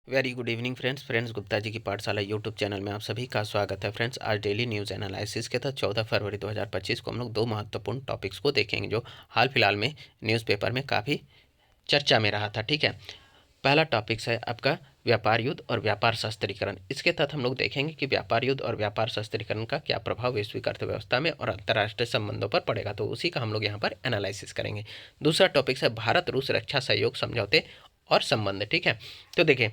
Very good evening friends Gupta ji की पाठशाला YouTube channel में आप सभी का स्वागत है फ्रेंड्स। आज डेली न्यूज़ एनालिसिस के तहत 14 फरवरी 2025 को हम लोग दो महत्वपूर्ण टॉपिक्स को देखेंगे जो हाल फिलहाल में न्यूज़पेपर में काफ़ी चर्चा में रहा था। ठीक है, पहला टॉपिक है आपका व्यापार युद्ध और व्यापार शस्त्रीकरण। इसके तहत हम लोग देखेंगे कि व्यापार युद्ध और व्यापार शस्त्रीकरण का क्या प्रभाव वैश्विक अर्थव्यवस्था में और अंतर्राष्ट्रीय संबंधों पर पड़ेगा, तो उसी का हम लोग यहाँ पर एनालिसिस करेंगे। दूसरा टॉपिक है भारत रूस रक्षा सहयोग समझौते और संबंध। ठीक है, तो देखिए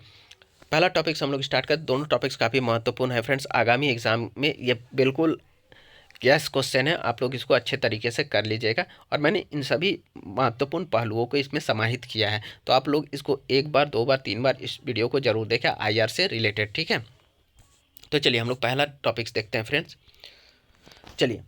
पहला टॉपिक्स हम लोग स्टार्ट कर, दोनों टॉपिक्स काफ़ी महत्वपूर्ण है फ्रेंड्स। आगामी एग्जाम में ये बिल्कुल यस क्वेश्चन है, आप लोग इसको अच्छे तरीके से कर लीजिएगा और मैंने इन सभी महत्वपूर्ण पहलुओं को इसमें समाहित किया है, तो आप लोग इसको एक बार, दो बार, तीन बार इस वीडियो को जरूर देखें आईआर से रिलेटेड। ठीक है, तो चलिए हम लोग पहला टॉपिक्स देखते हैं फ्रेंड्स। चलिए,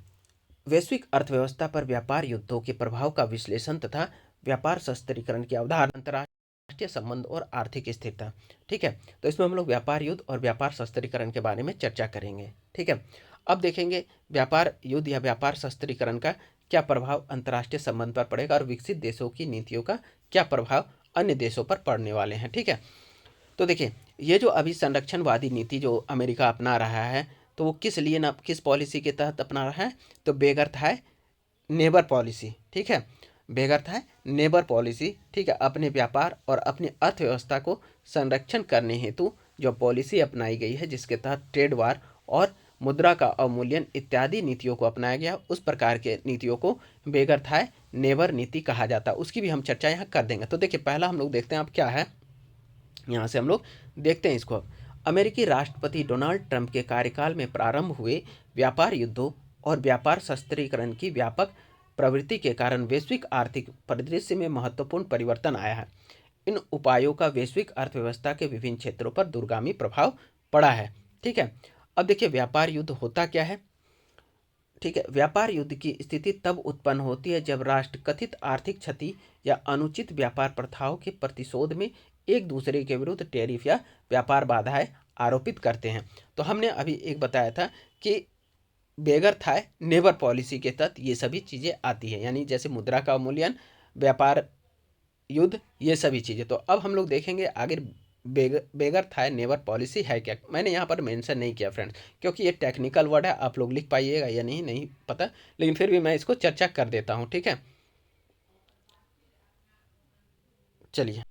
वैश्विक अर्थव्यवस्था पर व्यापार युद्धों के प्रभाव का विश्लेषण तथा व्यापार शस्त्रीकरण की अवधारणा, अंतर्राष्ट्रीय संबंध और आर्थिक स्थिरता। ठीक है, तो इसमें हम लोग व्यापार युद्ध और व्यापार शस्त्रीकरण के बारे में चर्चा करेंगे। ठीक है, अब देखेंगे व्यापार युद्ध या व्यापार शस्त्रीकरण का क्या प्रभाव अंतर्राष्ट्रीय संबंध पर पड़ेगा और विकसित देशों की नीतियों का क्या प्रभाव अन्य देशों पर पड़ने वाले हैं। ठीक है, तो देखिए ये जो अभी संरक्षणवादी नीति जो अमेरिका अपना रहा है, तो वो किस लिए ना किस पॉलिसी के तहत अपना रहा है, तो बेगर था नेबर पॉलिसी। ठीक है, बेगर था नेबर पॉलिसी। ठीक है, अपने व्यापार और अपनी अर्थव्यवस्था को संरक्षण करने हेतु जो पॉलिसी अपनाई गई है, जिसके तहत ट्रेड वार और मुद्रा का अवमूल्यन इत्यादि नीतियों को अपनाया गया, उस प्रकार के नीतियों को बेगर था नेबर नीति कहा जाता है। उसकी भी हम चर्चा यहाँ कर देंगे। तो देखिए पहला हम लोग देखते हैं अब क्या है, यहाँ से हम लोग देखते हैं इसको। अमेरिकी राष्ट्रपति डोनाल्ड ट्रंप के कार्यकाल में प्रारंभ हुए व्यापार युद्धों और व्यापार शस्त्रीकरण की व्यापक प्रवृत्ति के कारण वैश्विक आर्थिक परिदृश्य में महत्वपूर्ण परिवर्तन आया है। इन उपायों का वैश्विक अर्थव्यवस्था के विभिन्न क्षेत्रों पर दूरगामी प्रभाव पड़ा है। ठीक है, अब देखिए व्यापार युद्ध होता क्या है। ठीक है, व्यापार युद्ध की स्थिति तब उत्पन्न होती है जब राष्ट्र कथित आर्थिक क्षति या अनुचित व्यापार प्रथाओं के प्रतिशोध में एक दूसरे के विरुद्ध टैरिफ या व्यापार बाधाएं आरोपित करते हैं। तो हमने अभी एक बताया था कि बेगर था नेबर पॉलिसी के तहत ये सभी चीज़ें आती है, यानी जैसे मुद्रा का अवमूल्यन, व्यापार युद्ध, ये सभी चीज़ें। तो अब हम लोग देखेंगे आगे बेगर था नेबर पॉलिसी है क्या। मैंने यहाँ पर मेंशन नहीं किया फ्रेंड्स, क्योंकि ये टेक्निकल वर्ड है, आप लोग लिख पाइएगा या नहीं नहीं पता, लेकिन फिर भी मैं इसको चर्चा कर देता हूँ। ठीक है, चलिए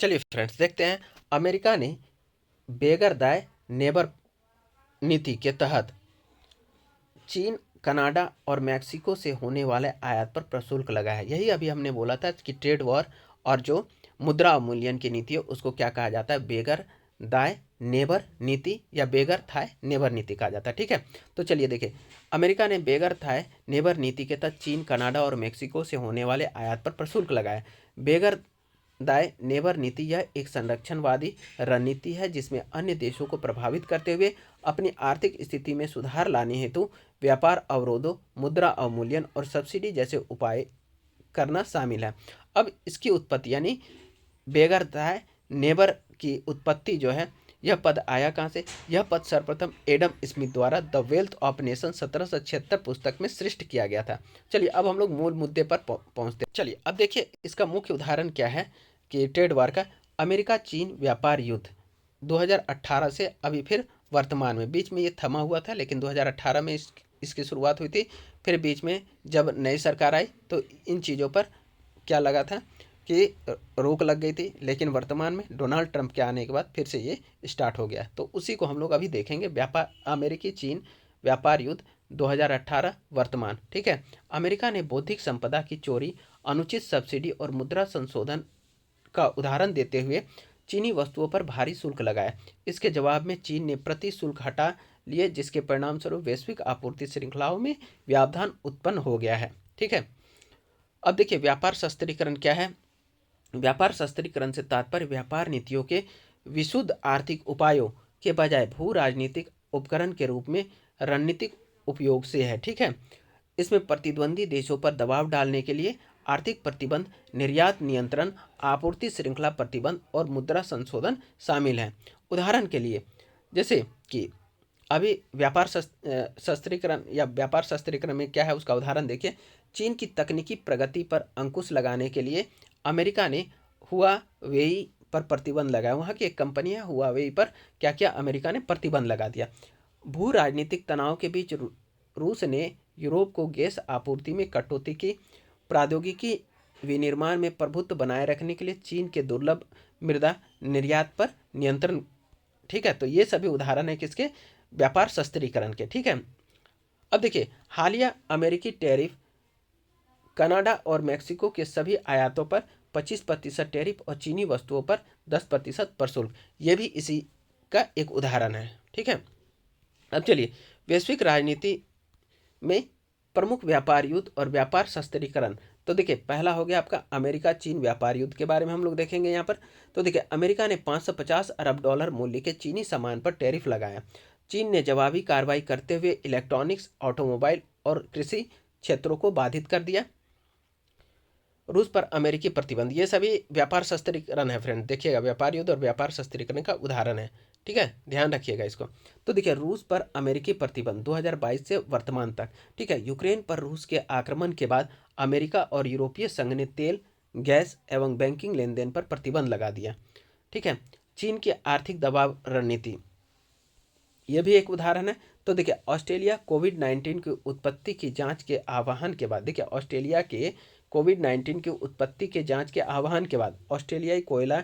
चलिए फ्रेंड्स देखते हैं। अमेरिका ने बेगर दाय नेबर नीति के तहत चीन, कनाडा और मैक्सिको से होने वाले आयात पर प्रशुल्क लगाया है। यही अभी हमने बोला था कि ट्रेड वॉर और जो मुद्रा अवमूल्यन की नीति है उसको क्या कहा जाता है, बेगर दाय नेबर नीति या बेगर थाय नेबर नीति कहा जाता है। ठीक है, तो चलिए देखिए, अमेरिका ने बेगर थाय नेबर नीति के तहत चीन, कनाडा और मैक्सिको से होने वाले आयात पर प्रशुल्क लगाया। बेगर दाय नेबर नीति यह एक संरक्षणवादी रणनीति है जिसमें अन्य देशों को प्रभावित करते हुए अपनी आर्थिक स्थिति में सुधार लाने हेतु व्यापार अवरोधों, मुद्रा अवमूल्यन और सब्सिडी जैसे उपाय करना शामिल है। अब इसकी उत्पत्ति यानी बेगर दाय नेबर की उत्पत्ति जो है, यह पद आया कहाँ से। यह पद सर्वप्रथम एडम स्मिथ द्वारा द वेल्थ ऑफ नेशन 1776 पुस्तक में सृष्ट किया गया था। चलिए अब हम लोग मूल मुद्दे पर पहुंचते हैं। चलिए अब देखिए इसका मुख्य उदाहरण क्या है कि ट्रेड वार का। अमेरिका चीन व्यापार युद्ध 2018 से अभी फिर वर्तमान में, बीच में ये थमा हुआ था लेकिन 2018 में इसकी शुरुआत हुई थी। फिर बीच में जब नई सरकार आई तो इन चीज़ों पर क्या लगा था कि रोक लग गई थी, लेकिन वर्तमान में डोनाल्ड ट्रंप के आने के बाद फिर से ये स्टार्ट हो गया। तो उसी को हम लोग अभी देखेंगे, व्यापार अमेरिकी चीन व्यापार युद्ध 2018 वर्तमान। ठीक है, अमेरिका ने बौद्धिक संपदा की चोरी, अनुचित सब्सिडी और मुद्रा संशोधन का उदाहरण देते हुए चीनी वस्तुओं पर भारी शुल्क लगाया। इसके जवाब में चीन ने प्रति शुल्क हटा लिए, जिसके परिणाम स्वरूप वैश्विक आपूर्ति श्रृंखलाओं में व्यवधान उत्पन्न हो गया है। ठीक है, अब देखिए व्यापार शस्त्रीकरण क्या है। व्यापार शस्त्रीकरण से तात्पर्य व्यापार नीतियों के विशुद्ध आर्थिक उपायों के बजाय भू राजनीतिक उपकरण के रूप में रणनीतिक उपयोग से है। ठीक है, इसमें प्रतिद्वंदी देशों पर दबाव डालने के लिए आर्थिक प्रतिबंध, निर्यात नियंत्रण, आपूर्ति श्रृंखला प्रतिबंध और मुद्रा संशोधन शामिल हैं। उदाहरण के लिए जैसे कि अभी व्यापार शस्त्रीकरण या व्यापार शस्त्रीकरण में क्या है उसका उदाहरण देखिए। चीन की तकनीकी प्रगति पर अंकुश लगाने के लिए अमेरिका ने हुआवेई पर प्रतिबंध लगाया। वहाँ की एक कंपनी है हुआवेई पर क्या किया, अमेरिका ने प्रतिबंध लगा दिया। भू राजनीतिक तनाव के बीच रूस ने यूरोप को गैस आपूर्ति में कटौती की। प्रौद्योगिकी विनिर्माण में प्रभुत्व बनाए रखने के लिए चीन के दुर्लभ मृदा निर्यात पर नियंत्रण। ठीक है, तो ये सभी उदाहरण है किसके, व्यापार शस्त्रीकरण के। ठीक है, अब देखिए हालिया अमेरिकी टैरिफ कनाडा और मेक्सिको के सभी आयातों पर 25% टैरिफ और चीनी वस्तुओं पर 10% प्रशुल्क, ये भी इसी का एक उदाहरण है। ठीक है, अब चलिए वैश्विक राजनीति में प्रमुख व्यापार युद्ध और व्यापार शस्त्रीकरण। तो देखिए पहला हो गया आपका अमेरिका चीन व्यापार युद्ध के बारे में हम लोग देखेंगे यहाँ पर। तो देखिए अमेरिका ने 550 अरब डॉलर मूल्य के चीनी सामान पर टैरिफ लगाया। चीन ने जवाबी कार्रवाई करते हुए इलेक्ट्रॉनिक्स, ऑटोमोबाइल और कृषि क्षेत्रों को बाधित कर दिया। रूस पर अमेरिकी प्रतिबंध, ये सभी व्यापार शस्त्रीकरण है फ्रेंड, देखिएगा व्यापार युद्ध और व्यापार शस्त्रीकरण का उदाहरण है। ठीक है, ध्यान रखिएगा इसको। तो देखिए रूस पर अमेरिकी प्रतिबंध 2022 से वर्तमान तक। ठीक है, यूक्रेन पर रूस के आक्रमण के बाद अमेरिका और यूरोपीय संघ ने तेल, गैस एवं बैंकिंग लेन देन पर प्रतिबंध लगा दिया। ठीक है, चीन की आर्थिक दबाव रणनीति, यह भी एक उदाहरण है। तो देखिए ऑस्ट्रेलिया कोविड-19 की उत्पत्ति की जांच के आह्वान के बाद, देखिए ऑस्ट्रेलिया के कोविड-19 की उत्पत्ति के जांच के आह्वान के बाद ऑस्ट्रेलियाई कोयला,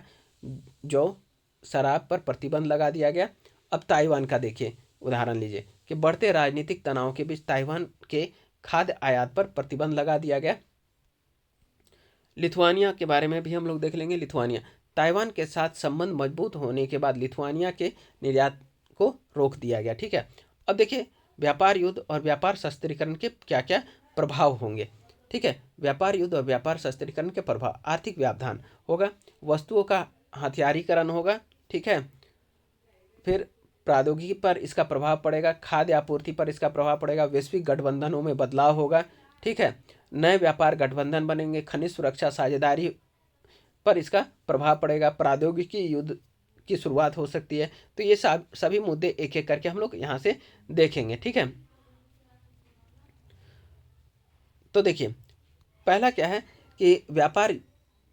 जौ, शराब पर प्रतिबंध लगा दिया गया। अब ताइवान का देखिए उदाहरण लीजिए कि बढ़ते राजनीतिक तनाव के बीच ताइवान के खाद्य आयात पर प्रतिबंध लगा दिया गया। लिथुआनिया के बारे में भी हम लोग देख लेंगे। लिथुआनिया, ताइवान के साथ संबंध मजबूत होने के बाद लिथुआनिया के निर्यात को रोक दिया गया। ठीक है, अब देखिए व्यापार युद्ध और व्यापार शस्त्रीकरण के क्या क्या प्रभाव होंगे। ठीक है, व्यापार युद्ध और व्यापार शस्त्रीकरण के प्रभाव, आर्थिक व्यवधान होगा, वस्तुओं का हथियारीकरण होगा। ठीक है, फिर प्रौद्योगिकी पर इसका प्रभाव पड़ेगा, खाद्य आपूर्ति पर इसका प्रभाव पड़ेगा, वैश्विक गठबंधनों में बदलाव होगा। ठीक है, नए व्यापार गठबंधन बनेंगे, खनिज सुरक्षा साझेदारी पर इसका प्रभाव पड़ेगा, प्रौद्योगिकी युद्ध की शुरुआत हो सकती है। तो ये सभी मुद्दे एक एक करके हम लोग यहाँ से देखेंगे। ठीक है, तो देखिए पहला क्या है कि व्यापार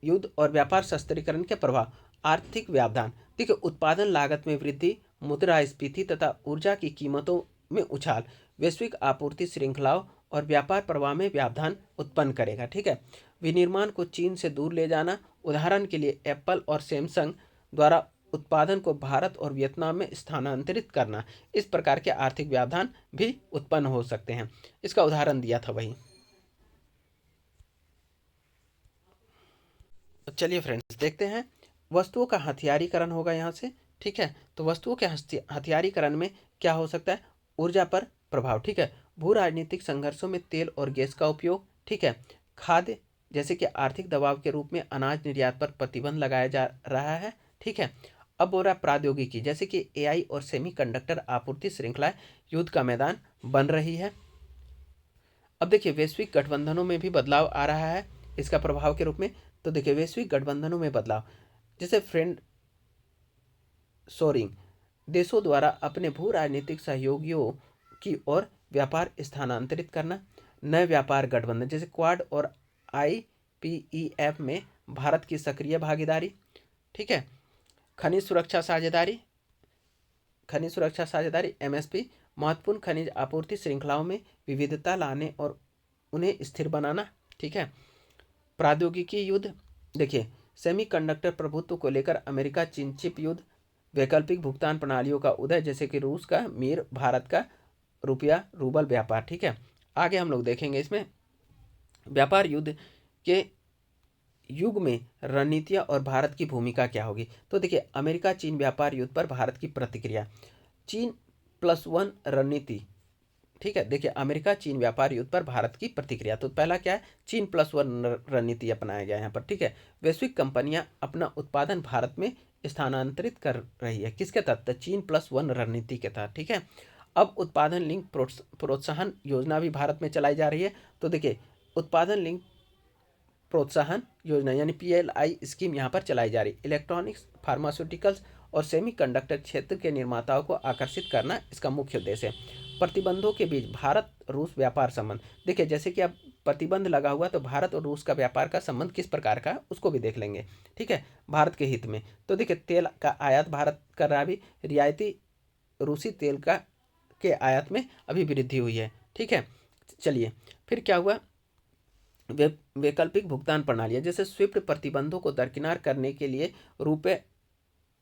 युद्ध और व्यापार शस्त्रीकरण के प्रभाव, आर्थिक व्यवधान। देखिए उत्पादन लागत में वृद्धि, मुद्रास्फीति तथा ऊर्जा की कीमतों में उछाल वैश्विक आपूर्ति श्रृंखलाओं और व्यापार प्रवाह में व्यवधान उत्पन्न करेगा। ठीक है, विनिर्माण को चीन से दूर ले जाना, उदाहरण के लिए एप्पल और सैमसंग द्वारा उत्पादन को भारत और वियतनाम में स्थानांतरित करना, इस प्रकार के आर्थिक व्यवधान भी उत्पन्न हो सकते हैं। इसका उदाहरण दिया था वही। चलिए फ्रेंड्स देखते हैं, वस्तुओं का हथियारीकरण होगा यहाँ से। ठीक है, तो वस्तुओं के हथियारीकरण में क्या हो सकता है, ऊर्जा पर प्रभाव। ठीक है, भू राजनीतिक संघर्षों में तेल और गैस का उपयोग। ठीक है, खाद्य जैसे कि आर्थिक दबाव के रूप में अनाज निर्यात पर प्रतिबंध लगाया जा रहा है। ठीक है, अब हो रहा प्रौद्योगिकी जैसे कि एआई और सेमीकंडक्टर आपूर्ति श्रृंखला युद्ध का मैदान बन रही है। अब देखिए वैश्विक गठबंधनों में भी बदलाव आ रहा है इसका प्रभाव के रूप में। तो देखिए वैश्विक गठबंधनों में बदलाव जैसे फ्रेंड शोरिंग, देशों द्वारा अपने भू राजनीतिक सहयोगियों की ओर व्यापार स्थानांतरित करना, नए व्यापार गठबंधन जैसे क्वाड और आईपीईएफ में भारत की सक्रिय भागीदारी। ठीक है, खनिज सुरक्षा साझेदारी एमएसपी, महत्वपूर्ण खनिज आपूर्ति श्रृंखलाओं में विविधता लाने और उन्हें स्थिर बनाना। ठीक है, प्रौद्योगिकी युद्ध, देखिए सेमीकंडक्टर प्रभुत्व को लेकर अमेरिका चीन चिप युद्ध, वैकल्पिक भुगतान प्रणालियों का उदय जैसे कि रूस का मीर, भारत का रुपया रूबल व्यापार। ठीक है, आगे हम लोग देखेंगे इसमें व्यापार युद्ध के युग में रणनीतियाँ और भारत की भूमिका क्या होगी। तो देखिए अमेरिका चीन व्यापार युद्ध पर भारत की प्रतिक्रिया, चीन+1 रणनीति। ठीक है, देखिए अमेरिका चीन व्यापार युद्ध पर भारत की प्रतिक्रिया। तो पहला क्या है, चीन+1 रणनीति अपनाया गया यहाँ पर। ठीक है, वैश्विक कंपनियां अपना उत्पादन भारत में स्थानांतरित कर रही है, किसके तहत, चीन+1 रणनीति के तहत। ठीक है, अब उत्पादन लिंक प्रोत्साहन योजना भी भारत में चलाई जा रही है। तो देखिए उत्पादन लिंक प्रोत्साहन योजना यानी PLI स्कीम यहाँ पर चलाई जा रही है। इलेक्ट्रॉनिक्स, फार्मास्यूटिकल्स और सेमीकंडक्टर क्षेत्र के निर्माताओं को आकर्षित करना इसका मुख्य उद्देश्य है। प्रतिबंधों के बीच भारत रूस व्यापार संबंध, देखिए जैसे कि अब प्रतिबंध लगा हुआ, तो भारत और रूस का व्यापार का संबंध किस प्रकार का है उसको भी देख लेंगे। ठीक है, भारत के हित में। तो देखिए, तेल का आयात भारत कर रहा है अभी, रियायती रूसी तेल का के आयात में अभी वृद्धि हुई है। ठीक है, चलिए फिर क्या हुआ, वैकल्पिक भुगतान प्रणालियाँ, जैसे स्विफ्ट प्रतिबंधों को दरकिनार करने के लिए रुपये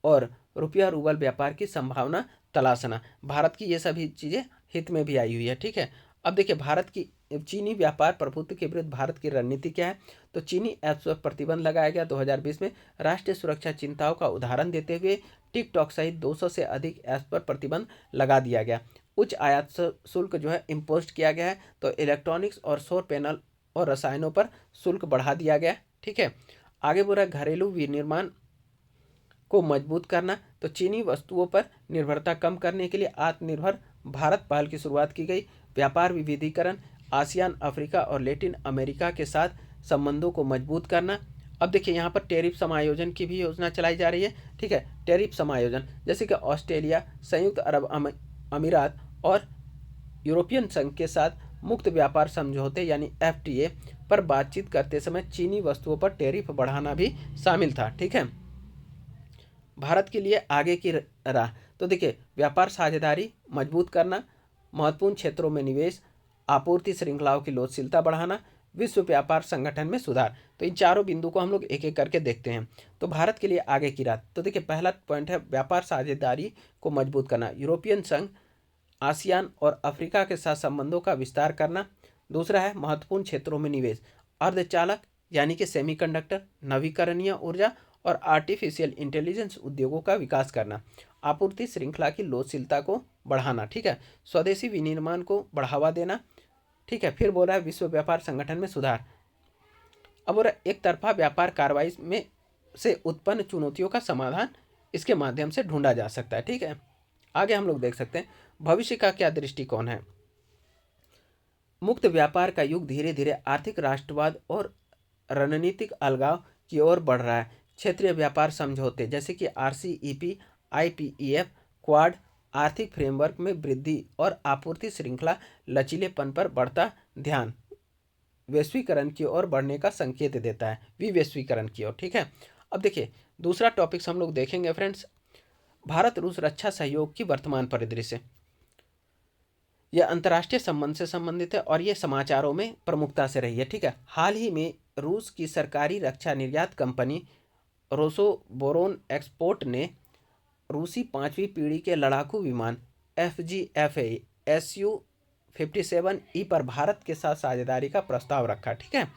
और रुपया रूबल व्यापार की संभावना तलाशना, भारत की ये सभी चीज़ें हित में भी आई हुई है। ठीक है, अब देखिए भारत की चीनी व्यापार प्रभुत्व के विरुद्ध भारत की रणनीति क्या है। तो चीनी ऐप्स पर प्रतिबंध लगाया गया 2020 में। राष्ट्रीय सुरक्षा चिंताओं का उदाहरण देते हुए टिकटॉक सहित 200 से अधिक ऐप्स पर प्रतिबंध लगा दिया गया। उच्च आयात शुल्क जो है इम्पोज किया गया है। तो इलेक्ट्रॉनिक्स और सौर पैनल और रसायनों पर शुल्क बढ़ा दिया गया। ठीक है, आगे बोल रहा है घरेलू विनिर्माण को मजबूत करना। तो चीनी वस्तुओं पर निर्भरता कम करने के लिए आत्मनिर्भर भारत पहल की शुरुआत की गई। व्यापार विविधीकरण, आसियान, अफ्रीका और लैटिन अमेरिका के साथ संबंधों को मजबूत करना। अब देखिए यहाँ पर टैरिफ समायोजन की भी योजना चलाई जा रही है। ठीक है, टैरिफ समायोजन जैसे कि ऑस्ट्रेलिया, संयुक्त अरब अमीरात और यूरोपियन संघ के साथ मुक्त व्यापार समझौते यानी FTA पर बातचीत करते समय चीनी वस्तुओं पर टैरिफ बढ़ाना भी शामिल था। ठीक है, भारत के लिए आगे की राह, तो देखिए व्यापार साझेदारी मजबूत करना, महत्वपूर्ण क्षेत्रों में निवेश, आपूर्ति श्रृंखलाओं की लोचशीलता बढ़ाना, विश्व व्यापार संगठन में सुधार। तो इन चारों बिंदु को हम लोग एक एक करके देखते हैं। तो भारत के लिए आगे की राह, तो देखिए पहला पॉइंट है व्यापार साझेदारी को मजबूत करना, यूरोपियन संघ, आसियान और अफ्रीका के साथ संबंधों का विस्तार करना। दूसरा है महत्वपूर्ण क्षेत्रों में निवेश, अर्धचालक यानी कि सेमीकंडक्टर, नवीकरणीय ऊर्जा और आर्टिफिशियल इंटेलिजेंस उद्योगों का विकास करना। आपूर्ति श्रृंखला की लोचशीलता को बढ़ाना। ठीक है, स्वदेशी विनिर्माण को बढ़ावा देना। ठीक है, फिर बोल रहा है विश्व व्यापार संगठन में सुधार। अब बोल रहा है एक तरफा व्यापार कार्रवाई में से उत्पन्न चुनौतियों का समाधान इसके माध्यम से ढूंढा जा सकता है। ठीक है, आगे हम लोग देख सकते हैं भविष्य का क्या दृष्टिकोण है। मुक्त व्यापार का युग धीरे धीरे आर्थिक राष्ट्रवाद और रणनीतिक अलगाव की ओर बढ़ रहा है। क्षेत्रीय व्यापार समझौते जैसे कि RCEP, IPEF, क्वाड आर्थिक फ्रेमवर्क में वृद्धि और आपूर्ति श्रृंखला लचीलेपन पर बढ़ता ध्यान वैश्वीकरण की ओर बढ़ने का संकेत देता है, विवैश्वीकरण की ओर। ठीक है, अब देखिए दूसरा टॉपिक्स हम लोग देखेंगे फ्रेंड्स, भारत रूस रक्षा सहयोग की वर्तमान परिदृश्य। यह अंतर्राष्ट्रीय संबंध से संबंधित है और यह समाचारों में प्रमुखता से रही है। ठीक है, हाल ही में रूस की सरकारी रक्षा निर्यात कंपनी रोसोबोरोन एक्सपोर्ट ने रूसी 5वीं पीढ़ी के लड़ाकू विमान FGFA Su-57E पर भारत के साथ साझेदारी का प्रस्ताव रखा। ठीक है,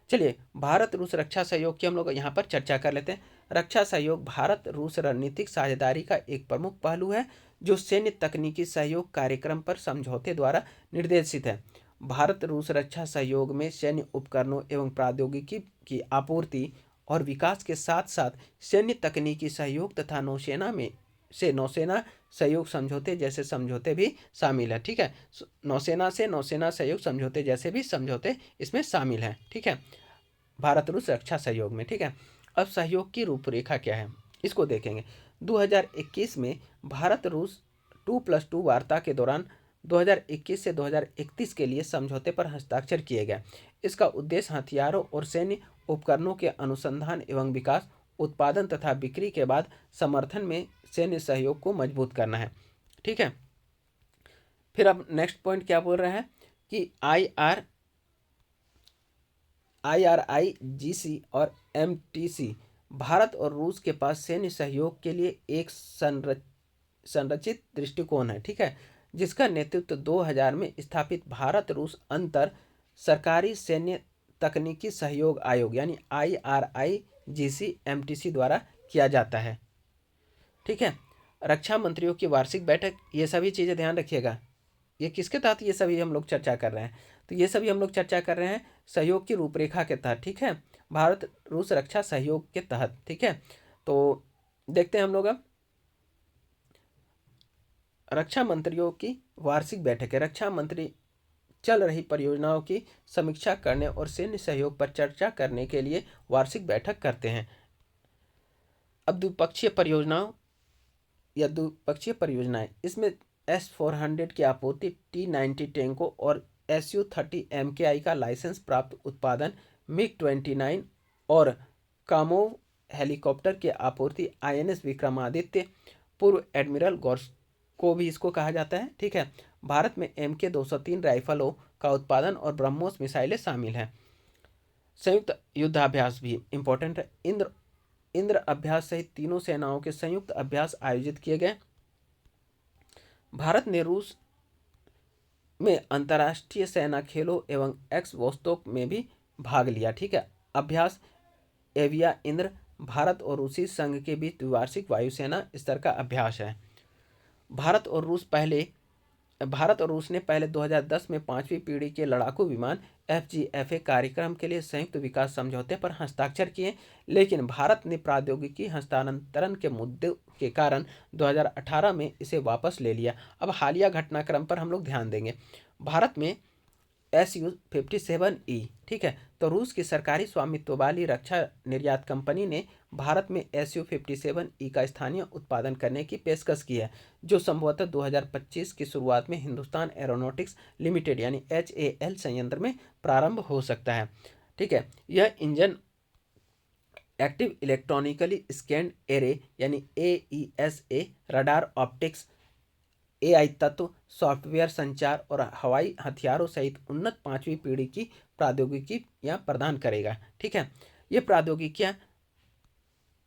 चलिए भारत रूस रक्षा सहयोग की हम लोग यहाँ पर चर्चा कर लेते हैं। रक्षा सहयोग भारत रूस रणनीतिक साझेदारी का एक प्रमुख पहलू है जो सैन्य तकनीकी सहयोग कार्यक्रम पर समझौते द्वारा निर्देशित है। भारत रूस रक्षा सहयोग में सैन्य उपकरणों एवं प्रौद्योगिकी की आपूर्ति और विकास के साथ साथ सैन्य तकनीकी सहयोग तथा नौसेना सहयोग समझौते जैसे समझौते भी शामिल है। ठीक है, नौसेना से नौसेना सहयोग समझौते जैसे भी समझौते इसमें शामिल हैं। ठीक है, भारत रूस रक्षा सहयोग में। ठीक है, अब सहयोग की रूपरेखा क्या है इसको देखेंगे। 2021 में भारत रूस 2+2 वार्ता के दौरान 2021 से 2031 के लिए समझौते पर हस्ताक्षर किए गए। इसका उद्देश्य हथियारों और सैन्य उपकरणों के अनुसंधान एवं विकास, उत्पादन तथा बिक्री के बाद समर्थन में सैन्य सहयोग को मजबूत करना है। ठीक है, फिर अब नेक्स्ट पॉइंट क्या बोल रहे हैं कि IRIGC और MTC भारत और रूस के पास सैन्य सहयोग के लिए एक संरचित दृष्टिकोण है। ठीक है, जिसका नेतृत्व 2000 में स्थापित भारत रूस अंतर सरकारी सैन्य तकनीकी सहयोग आयोग यानी IRIGC MTC द्वारा किया जाता है। ठीक है, रक्षा मंत्रियों की वार्षिक बैठक, ये सभी चीज़ें ध्यान रखिएगा। ये किसके तहत ये सभी हम लोग चर्चा कर रहे हैं, तो ये सभी हम लोग चर्चा कर रहे हैं सहयोग की रूपरेखा के तहत। ठीक है, भारत रूस रक्षा सहयोग के तहत। ठीक है, तो देखते हैं हम लोग अब रक्षा मंत्रियों की वार्षिक बैठक है। रक्षा मंत्री चल रही परियोजनाओं की समीक्षा करने और सैन्य सहयोग पर चर्चा करने के लिए वार्षिक बैठक करते हैं। अब द्विपक्षीय परियोजनाएं, इसमें S-400 की आपूर्ति, T-90 टैंकों और Su-30 MKI का लाइसेंस प्राप्त उत्पादन MiG-29 और कामोव हेलीकॉप्टर की आपूर्ति INS विक्रमादित्य, पूर्व एडमिरल गौर को भी इसको कहा जाता है। ठीक है, भारत में MK-203 राइफलों का उत्पादन और ब्रह्मोस मिसाइलें शामिल हैं। संयुक्त युद्धाभ्यास भी इंपॉर्टेंट है। इंद्र अभ्यास सहित तीनों सेनाओं के संयुक्त अभ्यास आयोजित किए गए। भारत ने रूस में अंतर्राष्ट्रीय सेना खेलों एवं एक्स वोस्तोक में भी भाग लिया। ठीक है, अभ्यास एविया इंद्र भारत और रूसी संघ के बीच द्विवार्षिक वायुसेना स्तर का अभ्यास है। भारत और रूस ने पहले 2010 में 5वीं पीढ़ी के लड़ाकू विमान FGFA कार्यक्रम के लिए संयुक्त विकास समझौते पर हस्ताक्षर किए, लेकिन भारत ने प्रौद्योगिकी हस्तांतरण के मुद्दे के कारण 2018 में इसे वापस ले लिया। अब हालिया घटनाक्रम पर हम लोग ध्यान देंगे। भारत में Su-57E, ठीक है, तो रूस की सरकारी स्वामित्व वाली रक्षा निर्यात कंपनी ने भारत में Su-57E का स्थानीय उत्पादन करने की पेशकश की है, जो संभवतः 2025 की शुरुआत में हिंदुस्तान एरोनॉटिक्स लिमिटेड यानी HAL संयंत्र में प्रारंभ हो सकता है। ठीक है, यह engine active electronically scanned array यानी AESA, रडार, ऑप्टिक्स, AI तत्व, सॉफ्टवेयर, संचार और हवाई हथियारों सहित उन्नत 5वीं पीढ़ी की प्रौद्योगिकियां प्रदान करेगा। ठीक है, ये प्रौद्योगिकियां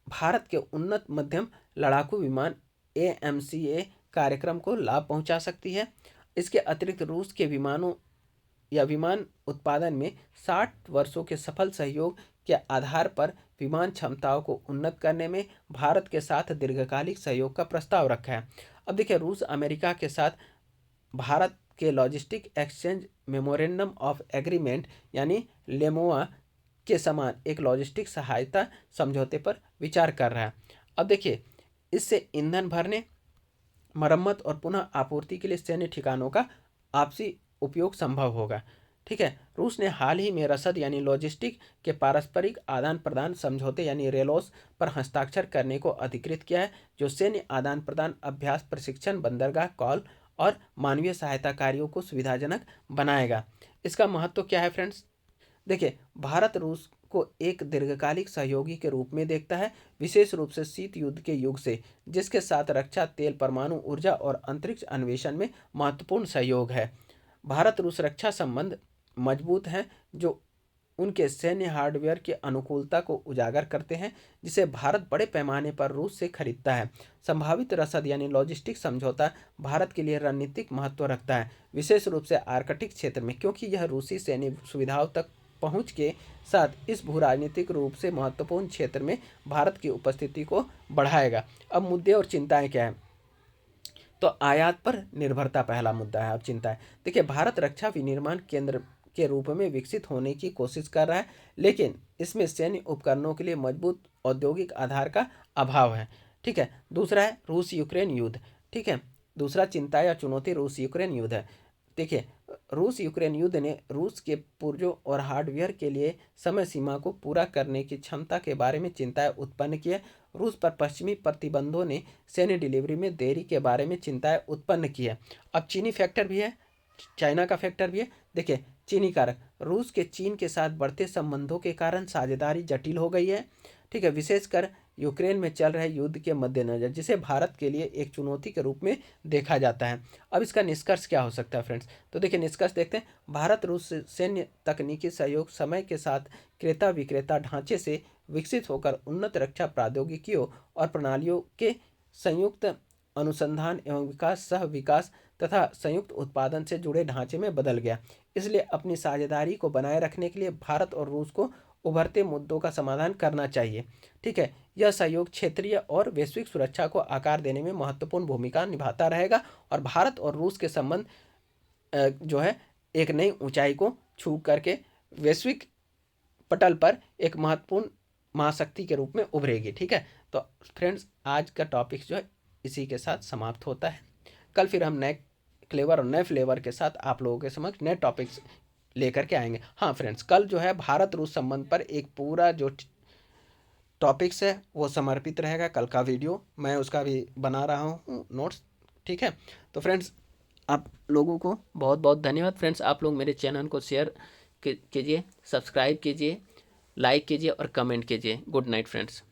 भारत के उन्नत मध्यम लड़ाकू विमान AMCA कार्यक्रम को लाभ पहुंचा सकती है। इसके अतिरिक्त रूस के विमान उत्पादन में 60 वर्षों के सफल सहयोग के आधार पर विमान क्षमताओं को उन्नत करने में भारत के साथ दीर्घकालिक सहयोग का प्रस्ताव रखा है। अब देखिए, रूस अमेरिका के साथ भारत के logistic exchange memorandum of agreement यानी लेमोआ के समान एक लॉजिस्टिक सहायता समझौते पर विचार कर रहा है। अब देखिए, इससे ईंधन भरने, मरम्मत और पुनः आपूर्ति के लिए सैन्य ठिकानों का आपसी उपयोग संभव होगा। ठीक है, रूस ने हाल ही में रसद यानी लॉजिस्टिक के पारस्परिक आदान प्रदान समझौते यानी रेलोस पर हस्ताक्षर करने को अधिकृत किया है, जो सैन्य आदान प्रदान, अभ्यास, प्रशिक्षण, बंदरगाह कॉल और मानवीय सहायता कार्यों को सुविधाजनक बनाएगा। इसका महत्व क्या है फ्रेंड्स? देखिए, भारत रूस को एक दीर्घकालिक सहयोगी के रूप में देखता है, विशेष रूप से शीत युद्ध के युग से, जिसके साथ रक्षा, तेल, परमाणु ऊर्जा और अंतरिक्ष अन्वेषण में महत्वपूर्ण सहयोग है। भारत रूस रक्षा संबंध मजबूत हैं, जो उनके सैन्य हार्डवेयर की अनुकूलता को उजागर करते हैं, जिसे भारत बड़े पैमाने पर रूस से खरीदता है। संभावित रसद यानी लॉजिस्टिक समझौता भारत के लिए रणनीतिक महत्व रखता है, विशेष रूप से आर्कटिक क्षेत्र में, क्योंकि यह रूसी सैन्य सुविधाओं तक पहुंच के साथ इस भू राजनीतिक रूप से महत्वपूर्ण क्षेत्र में भारत की उपस्थिति को बढ़ाएगा। अब मुद्दे और चिंताएं क्या हैं? तो आयात पर निर्भरता पहला मुद्दा है। अब चिंता है, देखिए, भारत रक्षा विनिर्माण केंद्र के रूप में विकसित होने की कोशिश कर रहा है, लेकिन इसमें सैन्य उपकरणों के लिए मजबूत औद्योगिक आधार का अभाव है। ठीक है, दूसरा है रूस यूक्रेन युद्ध। ठीक है, दूसरा चिंता या चुनौती रूस यूक्रेन युद्ध है। देखिए, रूस यूक्रेन युद्ध ने रूस के पुर्जों और हार्डवेयर के लिए समय सीमा को पूरा करने की क्षमता के बारे में चिंताएं उत्पन्न की है। रूस पर पश्चिमी प्रतिबंधों ने सैन्य डिलीवरी में देरी के बारे में चिंताएं उत्पन्न की है। अब चीनी फैक्टर भी है, चाइना का फैक्टर भी है। देखिए, चीनी कारक, रूस के चीन के साथ बढ़ते संबंधों के कारण साझेदारी जटिल हो गई है। ठीक है, विशेषकर यूक्रेन में चल रहे युद्ध के मद्देनजर, जिसे भारत के लिए एक चुनौती के रूप में देखा जाता है। अब इसका निष्कर्ष क्या हो सकता है फ्रेंड्स? तो देखिए, निष्कर्ष देखते हैं। भारत रूस सैन्य तकनीकी सहयोग समय के साथ क्रेता विक्रेता ढांचे से विकसित होकर उन्नत रक्षा प्रौद्योगिकियों और प्रणालियों के संयुक्त अनुसंधान एवं विकास, सह विकास तथा संयुक्त उत्पादन से जुड़े ढांचे में बदल गया। इसलिए अपनी साझेदारी को बनाए रखने के लिए भारत और रूस को उभरते मुद्दों का समाधान करना चाहिए। ठीक है, यह सहयोग क्षेत्रीय और वैश्विक सुरक्षा को आकार देने में महत्वपूर्ण भूमिका निभाता रहेगा और भारत और रूस के संबंध जो है एक नई ऊंचाई को छू करके वैश्विक पटल पर एक महत्वपूर्ण महाशक्ति के रूप में उभरेगी। ठीक है, तो फ्रेंड्स, आज का टॉपिक जो है इसी के साथ समाप्त होता है। कल फिर हम नए क्लेवर और नए फ्लेवर के साथ आप लोगों के समक्ष नए टॉपिक्स लेकर के आएंगे। हाँ फ्रेंड्स, कल जो है भारत रूस संबंध पर एक पूरा जो टॉपिक्स है वो समर्पित रहेगा। कल का वीडियो मैं उसका भी बना रहा हूँ नोट्स। ठीक है, तो फ्रेंड्स, आप लोगों को बहुत बहुत धन्यवाद फ्रेंड्स। आप लोग मेरे चैनल को शेयर कीजिए, सब्सक्राइब कीजिए, लाइक कीजिए और कमेंट कीजिए। Good night friends.